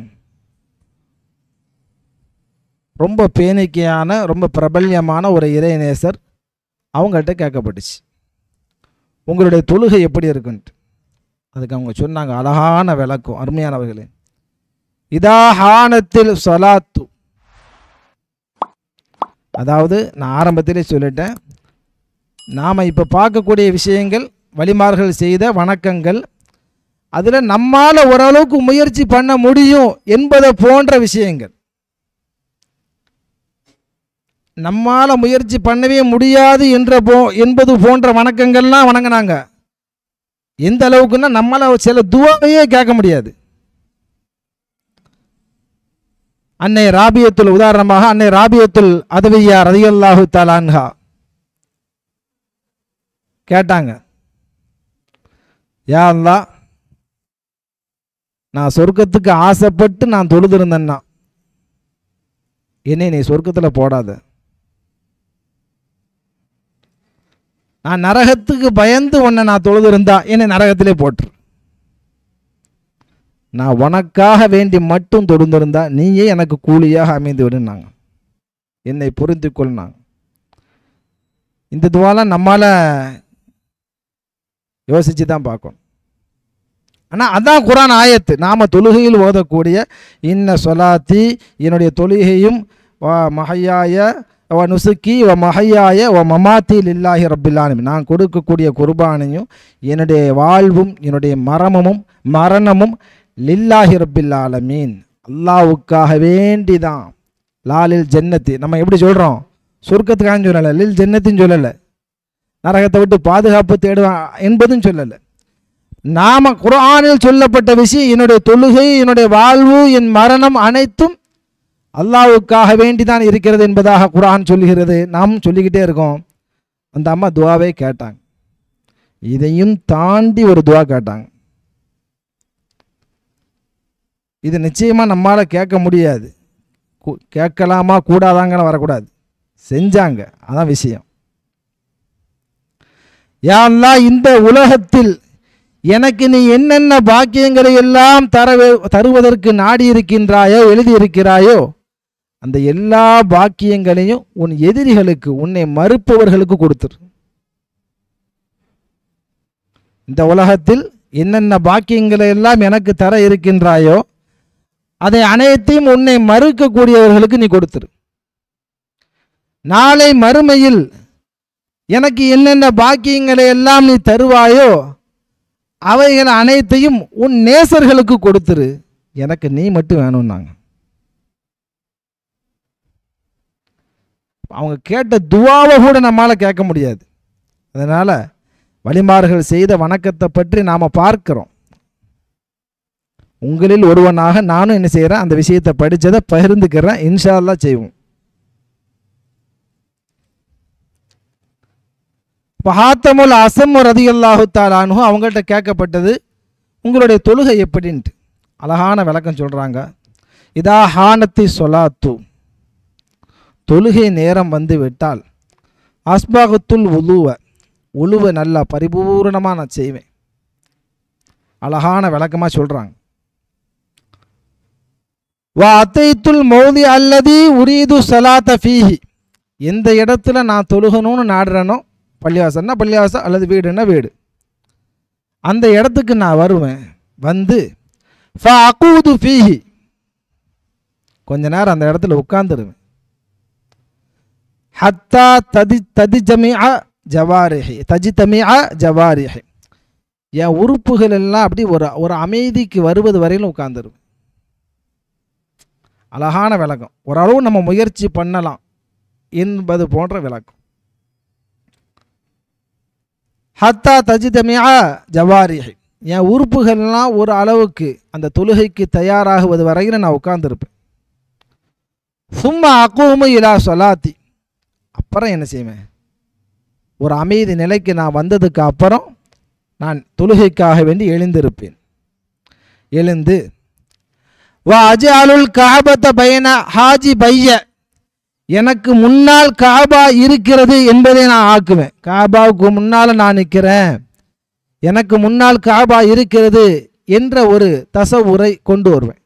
ரொம்ப பேணிக்கையான ரொம்ப பிரபல்யமான ஒரு இறை நேசர் அவங்கள்ட்ட கேட்கப்பட்டுச்சு, உங்களுடைய தொழுகை எப்படி இருக்குன்ட்டு. அதுக்கு அவங்க சொன்னாங்க அழகான விளக்கம். அருமையானவர்களே, இதா ஹானத்தில் ஸலாத்து, அதாவது நான் ஆரம்பத்திலே சொல்லிட்டேன், நாம் இப்போ பார்க்கக்கூடிய விஷயங்கள் வலிமார்கள் செய்த வணக்கங்கள், அதில் நம்மால் ஓரளவுக்கு முயற்சி பண்ண முடியும் என்பதை போன்ற விஷயங்கள். நம்மால் முயற்சி பண்ணவே முடியாது என்பது போன்ற வணக்கங்கள்லாம் வணங்கினாங்க. எந்த அளவுக்குன்னா நம்மளால் சில துவாவையே கேட்க முடியாது. அன்னை ராபியத்துல், உதாரணமாக அன்னை ராபியத்துல் அதவியா ரலியல்லாஹு தஆலா அன்ஹா கேட்டாங்க, யா அல்லாஹ், நான் சொர்க்கத்துக்கு ஆசைப்பட்டு நான் தொழுதிருந்தேன்னா என்னை நீ சொர்க்கத்தில் போடாத, நான் நரகத்துக்கு பயந்து உன்னை நான் தொழுதிருந்தா என்னை நரகத்திலே போட்டுரு, நான் உனக்காக வேண்டி மட்டும் தொழுந்திருந்தா நீயே எனக்கு கூலியாக அமைந்து விடுனாங்க, என்னை புரிந்து கொள்னாங்க. இந்த துவாலாம் நம்மால் யோசித்து தான் பார்க்கணும். ஆனால் அதான் குர்ஆன் ஆயத்து. நாம் தொழுகையில் ஓதக்கூடிய இன்ன சொலாத்தி, என்னுடைய தொழுகையும் மஹையாய வ நுசுக்கி வ மஹையாய வ மமாத்தி லில்லாஹி ரப்பில் ஆலமீன், நான் கொடுக்கக்கூடிய குர்பானையும் என்னுடைய வாழ்வும் என்னுடைய மரணமும் லில்லாஹி ரப்பில் ஆலமீன், அல்லாஹ்வுக்காக வேண்டிதான். லாலில் ஜன்னத்தி, நம்ம எப்படி சொல்கிறோம், சொர்க்கத்துக்காக சொல்லலை, லில் ஜன்னத்தின்னு சொல்லலை, நரகத்தை விட்டு பாதுகாப்பு தேடுவான் என்பதும் சொல்லலை. நாம குர்ஆனில் சொல்லப்பட்ட விஷயம், என்னுடைய தொழுகை, என்னுடைய வாழ்வு, என் மரணம் அனைத்தும் அல்லாஹ்வுக்காக வேண்டிதான் இருக்கிறது என்பதாக குர்ஆன் சொல்லுகிறது. நாம் சொல்லிக்கிட்டே இருக்கோம். அந்த அம்மா துவாவே கேட்டாங்க, இதையும் தாண்டி ஒரு துவா கேட்டாங்க. இது நிச்சயமாக நம்மளால் கேட்க முடியாது, கேட்கலாமா கூடாதாங்கன்னு வரக்கூடாது, செஞ்சாங்க. அதான் விஷயம். யா அல்லாஹ், இந்த உலகத்தில் எனக்கு நீ என்னென்ன பாக்கியங்களை எல்லாம் தருவதற்கு நாடி இருக்கின்றாயோ, எழுதியிருக்கிறாயோ, அந்த எல்லா பாக்கியங்களையும் உன் எதிரிகளுக்கு, உன்னை மறுப்பவர்களுக்கு கொடுத்துரு. இந்த உலகத்தில் என்னென்ன பாக்கியங்களை எல்லாம் எனக்கு தர இருக்கின்றாயோ அதை அனைத்தையும் உன்னை மறுக்கக்கூடியவர்களுக்கு நீ கொடுத்துரு. நாளை மறுமையில் எனக்கு என்னென்ன பாக்கியங்களை எல்லாம் நீ தருவாயோ அவைகள் அனைத்தையும் உன் நேசர்களுக்கு கொடுத்துரு, எனக்கு நீ மட்டும் வேணும்னாங்க. அவங்க கேட்ட துவாவை கூட நம்மளால் கேட்க முடியாது. அதனால் வலிமார்கள் செய்த வணக்கத்தை பற்றி நாம் பார்க்கிறோம். உங்களில் ஒருவனாக நானும் என்ன செய்கிறேன், அந்த விஷயத்தை படித்ததை பகிர்ந்துக்கிறேன். இன்ஷா அல்லாஹ் செய்வோம். ஹாத்தமுல் அஸம்மு ரலியல்லாஹு தஆலா அன்ஹு அவங்கள்ட்ட கேட்கப்பட்டது, உங்களுடைய தொழுகை எப்படின்ட்டு. அழகான விளக்கம் சொல்கிறாங்க. இதா ஹானத்தி சொலாத்து, தொழுகை நேரம் வந்து விட்டால், அஸ்பாகத்துல் உழுவை நல்லா பரிபூர்ணமாக நான் செய்வேன். அழகான விளக்கமாக சொல்கிறாங்க. வா அத்தைத்துல் மௌதி அல்லதி உரீது சலாத்த ஃபீஹி, எந்த இடத்துல நான் தொழுகணும்னு நாடுறேனோ, பள்ளிவாசல்னா பள்ளிவாசல் அல்லது வீடுன்னா வீடு, அந்த இடத்துக்கு நான் வருவேன். வந்து ஃபஅகூது ஃபீஹி, கொஞ்ச நேரம் அந்த இடத்துல உட்கார்ந்துருவேன். ஹத்தா தஜ்தமிஅ ஜவாரிஹி, என் உறுப்புகள் எல்லாம் அப்படி ஒரு அமைதிக்கு வருவது வரையிலும் உட்கார்ந்துருவேன். அழகான விளக்கம். ஓரளவு நம்ம முயற்சி பண்ணலாம் என்பது போன்ற விளக்கம். ஹத்தா தஜிதமியா ஜவாரிஹி, என் உறுப்புகள்லாம் ஒரு அளவுக்கு அந்த தொழுகைக்கு தயாராகுவது வரையில் நான் உட்கார்ந்துருப்பேன். சும்மா அக்கூமு இலா சொலாத்தி, அப்புறம் என்ன செய்வேன், ஒரு அமைதி நிலைக்கு நான் வந்ததுக்கு அப்புறம் நான் தொழுகைக்காக வேண்டி எழுந்திருப்பேன். எழுந்து வா அஜஅலுல் கஅபத பைன ஹாஜி பைய, எனக்கு முன்னால் காபா இருக்கிறது என்பதை நான் ஆக்குவேன். காபாவுக்கு முன்னால் நான் நிற்கிறேன், எனக்கு முன்னால் காபா இருக்கிறது என்ற ஒரு தசவுரை கொண்டு வருவேன்.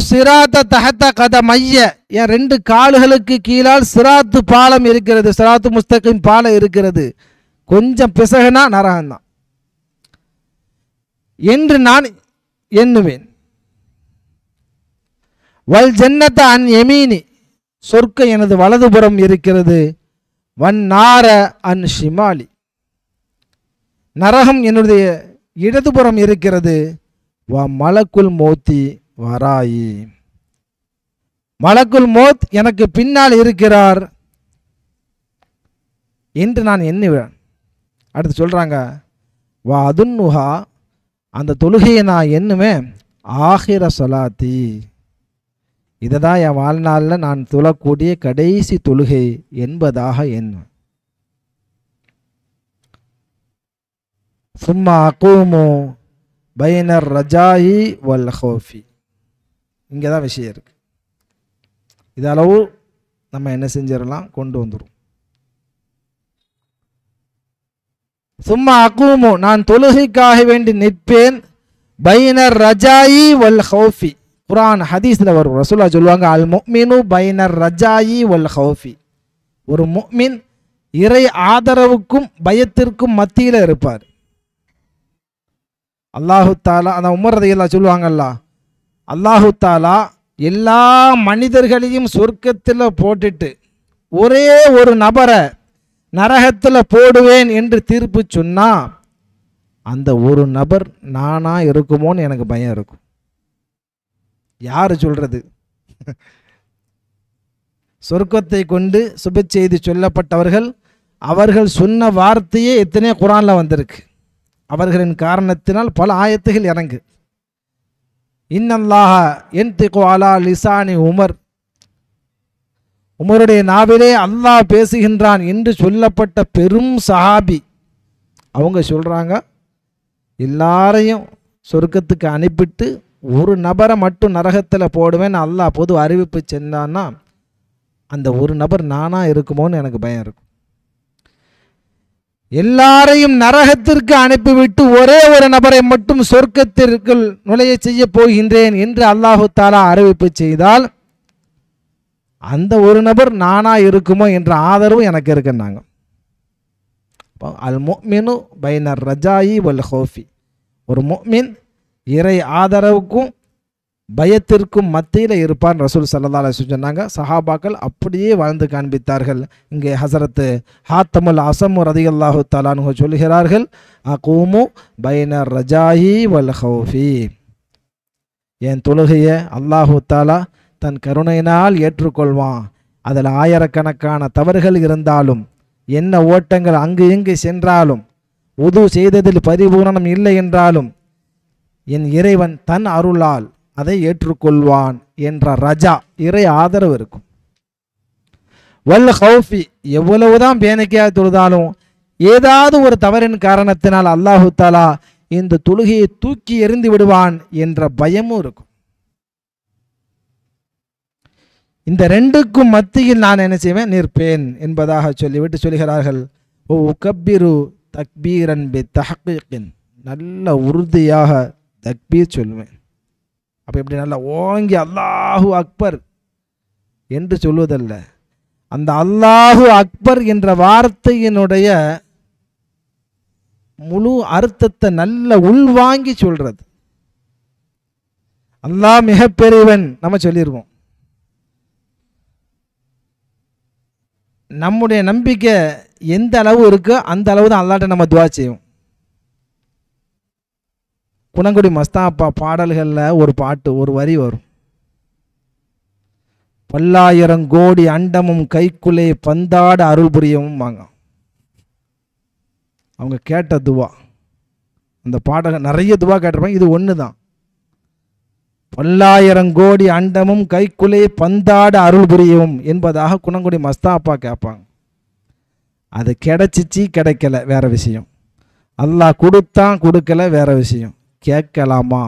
சிராத்த தஹத்த கத மைய, என் 2 கால்களுக்கு கீழால் சிராத்து பாலம் இருக்கிறது, சிராத்து முஸ்தகிம் பாலம் இருக்கிறது, கொஞ்சம் பிசகுனா நரகம்தான் என்று நான் எண்ணுவேன். வல் ஜன்னத அன் யமீனி, சொர்க்க எனது வலதுபுறம் இருக்கிறது. வன் நார அன் ஷிமாலி, நரகம் என்னுடைய இடதுபுறம் இருக்கிறது. வ மலக்குல் மோத்தி வராயி, மலக்குல் மோத் எனக்கு பின்னால் இருக்கிறார் என்று நான் எண்ணுவேன். அடுத்து சொல்றாங்க, வா அதுன்னுஹா, அந்த தொழுகையை நான் எண்ணுவேன். ஆகிர சொலாத்தி, இதை தான் என் வாழ்நாளில் நான் தொழக்கூடிய கடைசி தொழுகை என்பதாக எண்ணுவேன். சும்மா அகூமு பைனர் ரஜாயி வல் ஹௌஃபி, இங்கே தான் விஷயம் இருக்கு. இதளவு நம்ம என்ன செஞ்சிடலாம், கொண்டு வந்துடும். சும்மா அகூமு, நான் தொழுகைக்காக வேண்டி நிற்பேன். பைனர் ரஜாயி வல் ஹௌஃபி, குர்ஆன் ஹதீஸில் வரும். ரசூலுல்லாஹ் சொல்லுவாங்க, அல் முஃமினு பைனர் ரஜாயி வல் ஹௌஃபி, ஒரு முஃமின் இறை ஆதரவுக்கும் பயத்திற்கும் மத்தியில் இருப்பார். அல்லாஹு தாலா, அந்த உமர் ரலியல்லாஹு சொல்லுவாங்கல்ல, அல்லாஹு தாலா எல்லா மனிதர்களையும் சொர்க்கத்தில் போட்டுட்டு ஒரே ஒரு நபரை நரகத்தில் போடுவேன் என்று தீர்ப்பு சொன்னா, அந்த ஒரு நபர் நானா இருக்குமோன்னு எனக்கு பயம் இருக்கும். யாரு சொல்றது? சொர்க்கத்தை கொண்டு சுப செய்தி சொல்லப்பட்டவர்கள், அவர்கள் சொன்ன வார்த்தையே எத்தனையோ குர்ஆன்ல வந்திருக்கு. அவர்களின் காரணத்தினால் பல ஆயத்துகள் இறங்கு. இன்னல்லாஹ யன்திகு அலா லிசானி உமர், உமருடைய நாவிலே அல்லாஹ் பேசுகின்றான் என்று சொல்லப்பட்ட பெரும் சஹாபி. அவங்க சொல்றாங்க, எல்லாரையும் சொர்க்கத்துக்கு அனுப்பிட்டு ஒரு நபரை மட்டும் நரகத்தில் போடுவேன் அல்லாஹ் பொது அறிவிப்பு செஞ்சான்னா, அந்த ஒரு நபர் நானா இருக்குமோன்னு எனக்கு பயம் இருக்கும். எல்லாரையும் நரகத்திற்கு அனுப்பிவிட்டு ஒரே ஒரு நபரை மட்டும் சொர்க்கத்திற்குள் நுழைய செய்ய போகின்றேன் என்று அல்லாஹு தாலா அறிவிப்பு செய்தால், அந்த ஒரு நபர் நானா இருக்குமோ என்ற ஆதரவு எனக்கு இருக்குன்னாங்க. அல் முஃமினு பைனர் ரஜாயி வல் ஹௌஃபி, ஒரு முஃமின் இறை ஆதரவுக்கும் பயத்திற்கும் மத்தியில் இருப்பான் ரசூல் ஸல்லல்லாஹு அலைஹி வஸல்லம் சொன்னாங்க. சஹாபாக்கள் அப்படியே வாழ்ந்து காண்பித்தார்கள். இங்கே ஹஸரத்து ஹாத்தமுல் அஸம் ரலியல்லாஹு தஆலா அன்ஹு சொல்கிறார்கள், அகூமு பைனர் ரஜாயி வல் ஹௌஃபி, என் தொழுகையை அல்லாஹு தாலா தன் கருணையினால் ஏற்றுக்கொள்வான். அதில் ஆயிரக்கணக்கான தவறுகள் இருந்தாலும், என்ன ஓட்டங்கள் அங்கு இங்கு சென்றாலும், உது செய்ததில் பரிபூரணம் இல்லை என்றாலும், என் இறைவன் தன் அருளால் அதை ஏற்றுக்கொள்வான் என்ற ரஜா, இறை ஆதரவு இருக்கும். வல் ஹௌஃபி, எவ்வளவுதான் பேணிக்கையாக தொழுதாலும் ஏதாவது ஒரு தவறின் காரணத்தினால் அல்லாஹு தாலா இந்த தொழுகையை தூக்கி எறிந்து விடுவான் என்ற பயமும் இருக்கும். இந்த ரெண்டுக்கும் மத்தியில் நான் என்ன செய்வேன், நிற்பேன் என்பதாக சொல்லிவிட்டு சொல்கிறார்கள், ஓ கப்பீரு தக்பீரன் பி தஹ்கீகின், நல்ல உறுதியாக தக்பீர் சொல்லுவேன். அப்போ எப்படி நல்லா ஓங்கி அல்லாஹு அக்பர் என்று சொல்வதல்ல, அந்த அல்லாஹு அக்பர் என்ற வார்த்தையினுடைய முழு அர்த்தத்தை நல்ல உள்வாங்கி சொல்றது. அல்லாஹ் மிகப்பெரியவன் நம்ம சொல்லிடுவோம். நம்முடைய நம்பிக்கை எந்த அளவு இருக்கோ அந்த அளவு தான் அல்லாஹ்ட்ட நம்ம துஆ செய்வோம். குணங்குடி மஸ்தாப்பா பாடல்களில் ஒரு பாட்டு, ஒரு வரி வரும், பல்லாயிரம் கோடி அண்டமும் கைக்குள்ளே பந்தாட அருள் புரியவும் வாங்க. அவங்க கேட்ட துவா. அந்த பாடகர் நிறைய துவா கேட்டிருப்பாங்க, இது ஒன்று தான். 1000 கோடி அண்டமும் கைக்குள்ளே பந்தாட அருள் புரியும் என்பதாக குணங்குடி மஸ்தாப்பா கேட்பாங்க. அது கிடைச்சிச்சு கிடைக்கல வேற விஷயம், அல்லாஹ் கொடுத்தான் கொடுக்கல வேற விஷயம். கேட்கலாமா?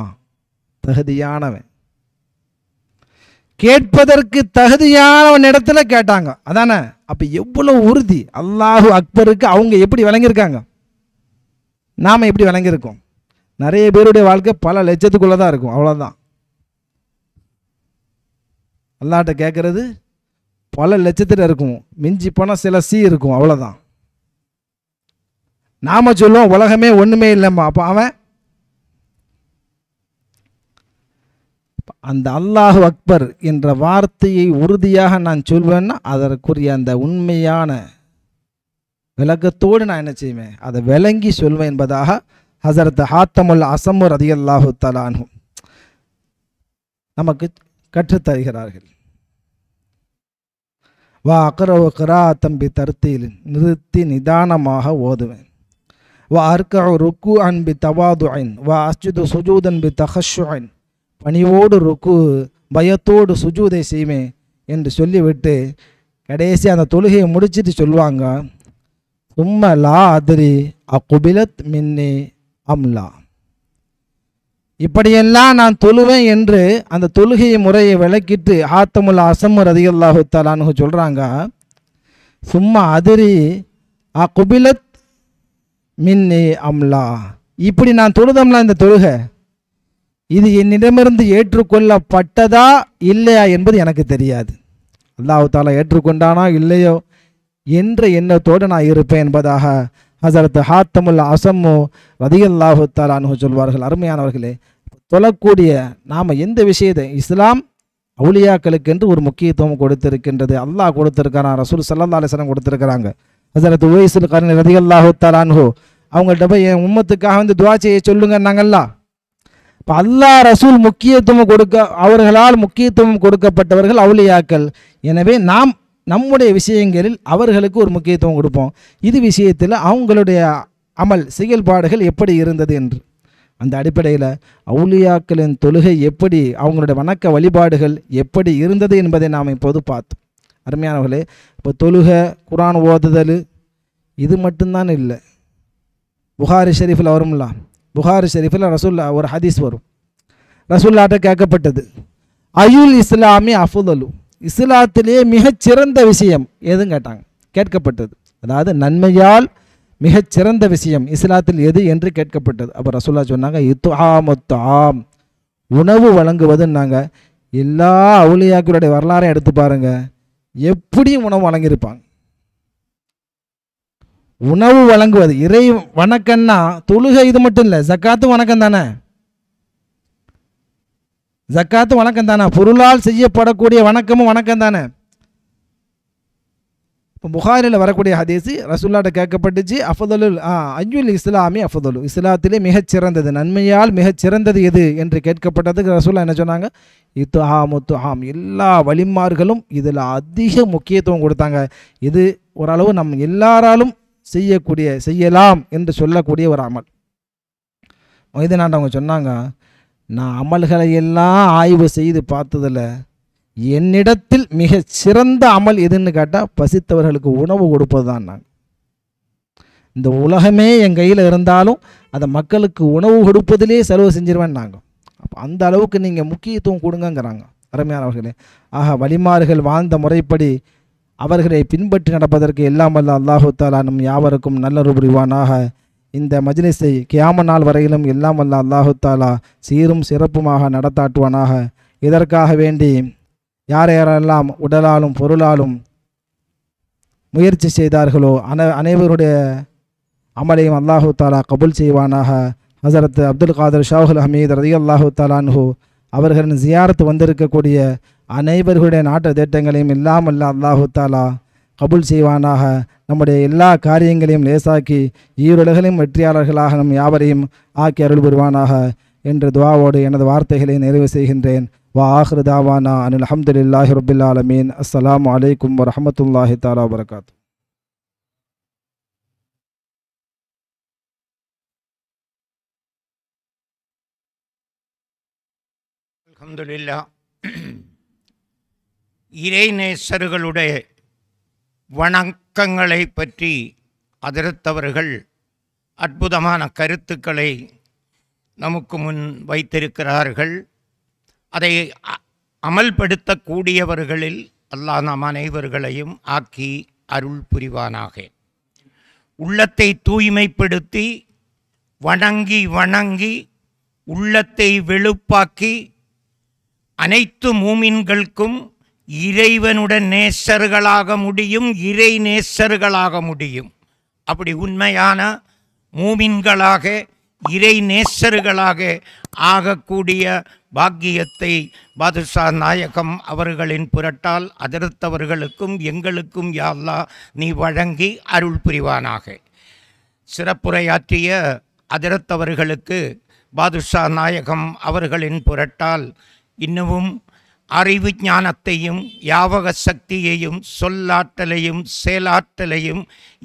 தகுதியானவன், கேட்பதற்கு தகுதியானவன் இடத்துல கேட்டாங்க, அதானே? அப்ப எவ்வளவு உறுதி! அல்லாஹு அக்பருக்கு அவங்க எப்படி விளங்கியிருக்காங்க, நாம எப்படி விளங்கியிருக்கோம்? நிறைய பேருடைய வாழ்க்கை பல லட்சத்துக்குள்ளதான் இருக்கும், அவ்வளவுதான். அல்லாஹ்ட்ட கேட்கறது பல லட்சத்தில் இருக்கும், மிஞ்சி போனால் சில இருக்கும், அவ்வளோதான். நாம சொல்லுவோம் உலகமே ஒன்றுமே இல்லைம்மா. அப்போ அவன் அந்த அல்லாஹு அக்பர் என்ற வார்த்தையை உறுதியாக நான் சொல்வேன்னா அதற்குரிய அந்த உண்மையான விளக்கத்தோடு நான் என்ன செய்வேன், அதை விளங்கி சொல்வேன் என்பதாக ஹஸரத் ஹாத்தமுல் அஸம் ரலியல்லாஹு தஆலா அன்ஹு நமக்கு கற்றுத்தருகிறார்கள். வா அக்ரவு கிராஅத்தன் பி தர்தீல், நிறுத்தி நிதானமாக ஓதுவேன். வா அர்கஉ ருக்கூஅன் பி தவாதுஇன், வா அஸ்ஜுது சுஜூதன் பி தஹஷ்ஷுஇன், பணிவோடு ருக்கு பயத்தோடு சுஜூதை செய்வேன் என்று சொல்லிவிட்டு கடைசி அந்த தொழுகையை முடிச்சுட்டு சொல்லுவாங்க, சும்ம லா அதிரி அகுபிலத் மின்னி அம்லா. இப்படியெல்லாம் நான் தொழுவேன் என்று அந்த தொழுகை முறையை விளக்கிட்டு ஹாத்தமுல் அஸம் ரலியல்லாஹு தஆலா அன்ஹு சொல்கிறாங்க, சும்மா அதிரி அகுபிலத் மின்னி அம்லா. இப்படி நான் தொழுதம்லாம் இந்த தொழுகை, இது என்னிடமிருந்து ஏற்றுக்கொள்ளப்பட்டதா இல்லையா என்பது எனக்கு தெரியாது. அல்லாஹ் தஆலா ஏற்றுக்கொண்டானா இல்லையோ என்ற எண்ணத்தோடு நான் இருப்பேன் என்பதாக ஹஸரத் ஹாத்தமுல் அஸம் ரலியல்லாஹு தஆலா அன்ஹு சொல்வார்கள். அருமையானவர்களே, தொழக்கூடிய நாம் எந்த விஷயத்தை, இஸ்லாம் அவுலியாக்களுக்கு என்று ஒரு முக்கியத்துவம் கொடுத்திருக்கின்றது. அல்லாஹ் கொடுத்திருக்கிறான், ரசூல் ஸல்லல்லாஹு அலைஹி வஸல்லம் கொடுத்திருக்கிறாங்க. ஹஸரத் உவைஸுல் கர்னி ரலியல்லாஹு தஆலா அன்ஹு அவங்கள்ட்ட போய் என் உம்மத்துக்காக வந்து துஆ செய்ய சொல்லுங்கன்னாங்கல்ல. இப்போ அல்லாஹ் ரசூல் முக்கியத்துவம் அவர்களால் முக்கியத்துவம் கொடுக்கப்பட்டவர்கள் அவுலியாக்கள். எனவே நாம் நம்முடைய விஷயங்களில் அவர்களுக்கு ஒரு முக்கியத்துவம் கொடுப்போம். இது விஷயத்தில் அவங்களுடைய அமல் செயல்பாடுகள் எப்படி இருந்தது என்று அந்த அடிப்படையில் அவுலியாக்களின் தொழுகை எப்படி, அவங்களுடைய வணக்க வழிபாடுகள் எப்படி இருந்தது என்பதை நாம் இப்போது பார்த்தோம். அருமையானவர்களே, இப்போ தொழுகை, குர்ஆன் ஓதுதல் இது மட்டும்தான் இல்லை. புகாரி ஷெரீஃபில் வரும்ல, புகாரி ஷெரீஃபில் ரசூல்லா ஒரு ஹதீஸ் வரும். ரசூல்லாட்ட கேட்கப்பட்டது, அயுல் இஸ்லாமி அஃதலு, இஸ்லாத்திலேயே மிகச்சிறந்த விஷயம் எதுன்னு கேட்டாங்க, கேட்கப்பட்டது. அதாவது நன்மையால் மிகச்சிறந்த விஷயம் இஸ்லாத்தில் எது என்று கேட்கப்பட்டது. அப்போ ரசூல்லா சொன்னாங்க, இத்ஆமுத்தாம், உணவு வழங்குவதுன்னாங்க. எல்லா அவுலியாக்களுடைய வரலாறையும் எடுத்து பாருங்க, எப்படியும் உணவு வழங்கியிருப்பாங்க. உணவு வழங்குவது இறை வணக்கம்னா தொழுகை இது மட்டும் இல்லை, ஜக்காத்து வணக்கம் தானே, ஜக்காத்து வணக்கம் தானே, பொருளால் செய்யப்படக்கூடிய வணக்கமும் வணக்கம் தானே. இப்போ புகாரில் வரக்கூடிய ஹதீஸ் ரசூல்லாட்ட கேட்கப்பட்டுச்சு, அஃதலுல் அய்யுல் இஸ்லாமி அஃதலு, இஸ்லாத்திலே மிகச்சிறந்தது, நன்மையால் மிகச்சிறந்தது எது என்று கேட்கப்பட்டதுக்கு ரசூல்லா என்ன சொன்னாங்க, இத்ஆமுத்துஆம், எல்லா வழிமார்களும் இதில் அதிக முக்கியத்துவம் கொடுத்தாங்க. இது ஓரளவு நம் எல்லாராலும் செய்யலாம் என்று சொல்லக்கூடிய ஒரு அமல். மொய்தீனாண்டவங்க சொன்னாங்க, நான் அமல்களை எல்லாம் ஆய்வு செய்து பார்த்ததில் என்னிடத்தில் மிக சிறந்த அமல் எதுன்னு கேட்டால் பசித்தவர்களுக்கு உணவு கொடுப்பது தான். நாங்கள் இந்த உலகமே என் கையில் இருந்தாலும் அதை மக்களுக்கு உணவு கொடுப்பதிலே செலவு செஞ்சிருவேன் நாங்கள். அப்போ அந்த அளவுக்கு நீங்கள் முக்கியத்துவம் கொடுங்கங்கிறாங்க. அருமையானவர்களே, ஆக வழிமார்கள் வாழ்ந்த முறைப்படி அவர்களை பின்பற்றி நடப்பதற்கு எல்லாம் வல்ல அல்லாஹு தஆலா நம் யாவருக்கும் நல்ல புரிவானாக. இந்த மஜ்லிஸை கியாம நாள் வரையிலும் எல்லாம் வல்ல அல்லாஹு தஆலா சீரும் சிறப்புமாக நடத்தாட்டுவானாக. இதற்காக வேண்டி யார் யாரெல்லாம் உடலாலும் பொருளாலும் முயற்சி செய்தார்களோ அனைவருடைய அமலையும் அல்லாஹு தஆலா கபூல் செய்வானாக. ஹஸரத் அப்துல் காதர் ஷாஹுல் ஹமீத் ரலியல்லாஹு தஆலா அன்ஹு அவர்களின் ஜியாரத்து வந்திருக்கக்கூடிய அனைவர்களுடைய நாட்டு திட்டங்களையும் எல்லாம் அல்ல அல்லாஹு தஆலா கபூல் செய்வானாக. நம்முடைய எல்லா காரியங்களையும் லேசாக்கி ஈருலகளையும் வெற்றியாளர்களாக நம் யாவரையும் ஆக்கி அருள் புரிவானாக என்ற துஆவோடு எனது வார்த்தைகளை நிறைவு செய்கின்றேன். வா ஆஹிரு தாவானா அனில் அல்ஹம்துலில்லாஹி ரப்பில் ஆலமீன். அஸ்ஸலாமு அலைக்கும் வரஹ்மத்துல்லாஹி தஆலா வபரகாத்துஹு. அல்ஹம்துலில்லாஹ். இறைநேசர்களுடைய வணக்கங்களை பற்றி அதிரத்தவர்கள் அற்புதமான கருத்துக்களை நமக்கு முன் வைத்திருக்கிறார்கள். அதை அமல்படுத்தக்கூடியவர்களில் அல்லாஹ் நம் அனைவர்களையும் ஆக்கி அருள் புரிவானாக. உள்ளத்தை தூய்மைப்படுத்தி வணங்கி வணங்கி உள்ளத்தை வெளுப்பாக்கி அனைத்து மூமின்களுக்கும் இறைவனுடன் நேசர்களாக முடியும், இறை நேசர்களாக முடியும். அப்படி உண்மையான மூமின்களாக இறை நேசர்களாக ஆகக்கூடிய பாக்கியத்தை பாதுஷா நாயகம் அவர்களின் புரட்டால் அதிர்த்தவர்களுக்கும் எங்களுக்கும் யா அல்லாஹ் நீ வழங்கி அருள் புரிவானாக. சிறப்புரையாற்றிய அதிரத்தவர்களுக்கு பாதுஷா நாயகம் அவர்களின் புரட்டால் இன்னமும் அறிவு ஞானத்தையும் யாவக சக்தியையும் சொல்லாற்றலையும் செயலாற்றலையும்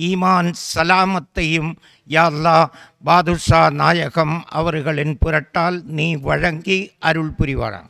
ஈமான் சலாமத்தையும் யா அல்லாஹ் பாதுஷா நாயகம் அவர்களின் புரட்டால் நீ வழங்கி அருள் புரிவானாக.